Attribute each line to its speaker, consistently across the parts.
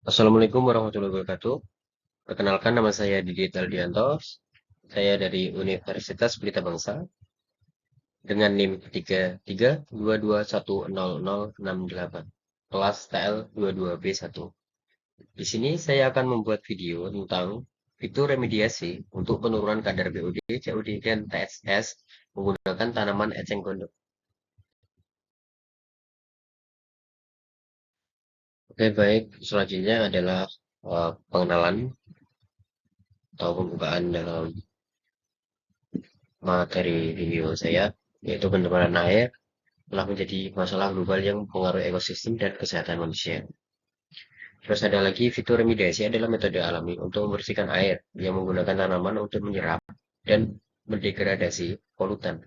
Speaker 1: Assalamualaikum warahmatullahi wabarakatuh. Perkenalkan nama saya Didi Taldianto. Saya dari Universitas Pelita Bangsa dengan NIM 3322100068 kelas TL22B1. Di sini saya akan membuat video tentang fitur remediasi untuk penurunan kadar BOD, COD, dan TSS menggunakan tanaman eceng gondok. Oke, baik. Selanjutnya adalah pengenalan atau pembukaan dalam materi video saya, yaitu pencemaran air telah menjadi masalah global yang mempengaruhi ekosistem dan kesehatan manusia. Terus ada lagi fitur remediasi adalah metode alami untuk membersihkan air yang menggunakan tanaman untuk menyerap dan mendegradasi polutan.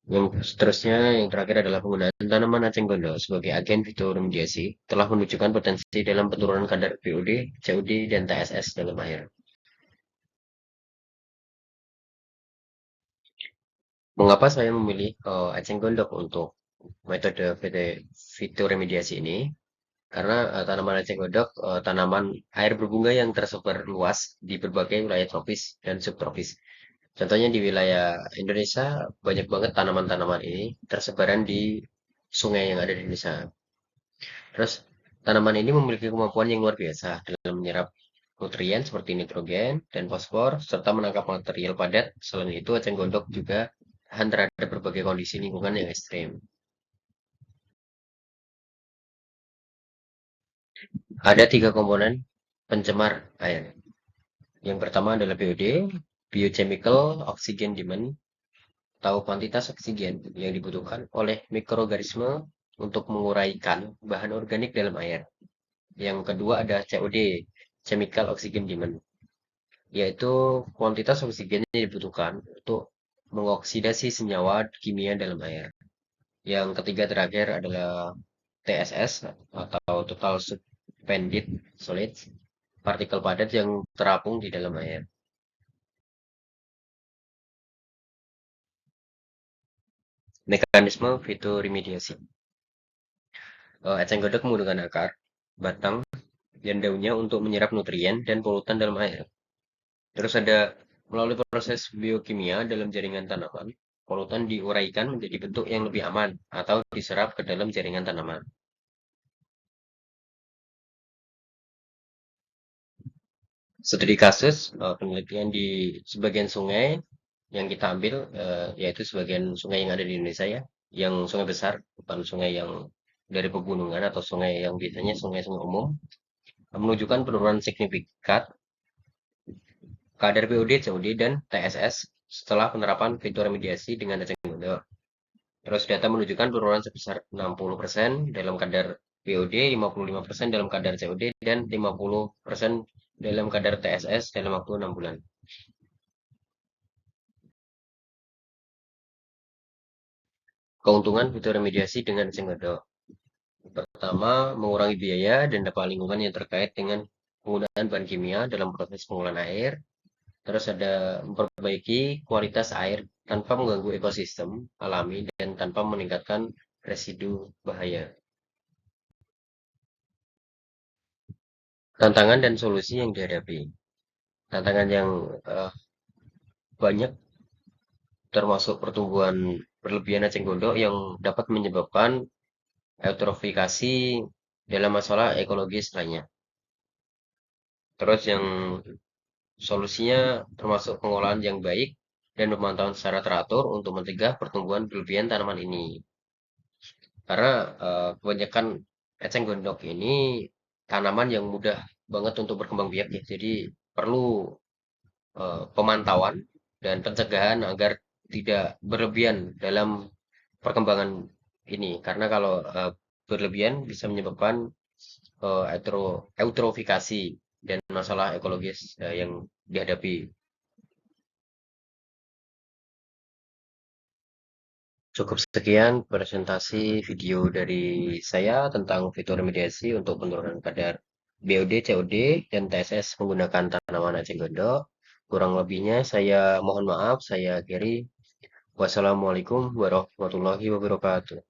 Speaker 1: Yang seterusnya, yang terakhir adalah penggunaan tanaman aceng gondok sebagai agen fitoremediasi telah menunjukkan potensi dalam penurunan kadar BOD, COD, dan TSS dalam air. Mengapa saya memilih eceng gondok untuk metode fitoremediasi ini? Karena tanaman eceng gondok tanaman air berbunga yang tersebar luas di berbagai wilayah tropis dan subtropis. Contohnya di wilayah Indonesia banyak banget tanaman-tanaman ini tersebaran di sungai yang ada di Indonesia. Terus tanaman ini memiliki kemampuan yang luar biasa dalam menyerap nutrien seperti nitrogen dan fosfor serta menangkap material padat. Selain itu, eceng gondok juga tahan terhadap berbagai kondisi lingkungan yang ekstrim. Ada tiga komponen pencemar air. Yang pertama adalah BOD, biochemical oxygen demand, atau kuantitas oksigen yang dibutuhkan oleh mikroorganisme untuk menguraikan bahan organik dalam air. Yang kedua ada COD, chemical oxygen demand, yaitu kuantitas oksigen yang dibutuhkan untuk mengoksidasi senyawa kimia dalam air. Yang ketiga terakhir adalah TSS atau total suspended solids, partikel padat yang terapung di dalam air. Mekanisme fitoremediasi. Eceng gondok menggunakan akar, batang, dan daunnya untuk menyerap nutrien dan polutan dalam air. Terus ada melalui proses biokimia dalam jaringan tanaman, polutan diuraikan menjadi bentuk yang lebih aman atau diserap ke dalam jaringan tanaman. Studi kasus penelitian di sebagian sungai yang kita ambil, yaitu sebagian sungai yang ada di Indonesia ya, yang sungai besar, bukan sungai yang dari pegunungan atau sungai yang biasanya sungai-sungai umum, menunjukkan penurunan signifikan kadar BOD, COD, dan TSS setelah penerapan fitur remediasi dengan eceng gondok. Terus data menunjukkan penurunan sebesar 60% dalam kadar BOD, 55% dalam kadar COD, dan 50% dalam kadar TSS dalam waktu 6 bulan. Keuntungan fitur remediasi dengan eceng gondok. Pertama, mengurangi biaya dan dampak lingkungan yang terkait dengan penggunaan bahan kimia dalam proses pengolahan air. Terus ada memperbaiki kualitas air tanpa mengganggu ekosistem alami dan tanpa meningkatkan residu bahaya. Tantangan dan solusi yang dihadapi. Tantangan yang banyak termasuk pertumbuhan berlebihan eceng gondok yang dapat menyebabkan eutrofikasi dalam masalah ekologis lainnya. Terus yang solusinya termasuk pengolahan yang baik dan pemantauan secara teratur untuk mencegah pertumbuhan berlebihan tanaman ini. Karena kebanyakan eceng gondok ini tanaman yang mudah banget untuk berkembang biak ya. Jadi perlu pemantauan dan pencegahan agar tidak berlebihan dalam perkembangan ini. Karena kalau berlebihan bisa menyebabkan eutrofikasi dan masalah ekologis yang dihadapi. Cukup sekian presentasi video dari saya tentang fitur remediasi untuk penurunan kadar BOD, COD, dan TSS menggunakan tanaman eceng gondok. Kurang lebihnya saya mohon maaf, saya akhiri. Wassalamualaikum warahmatullahi wabarakatuh.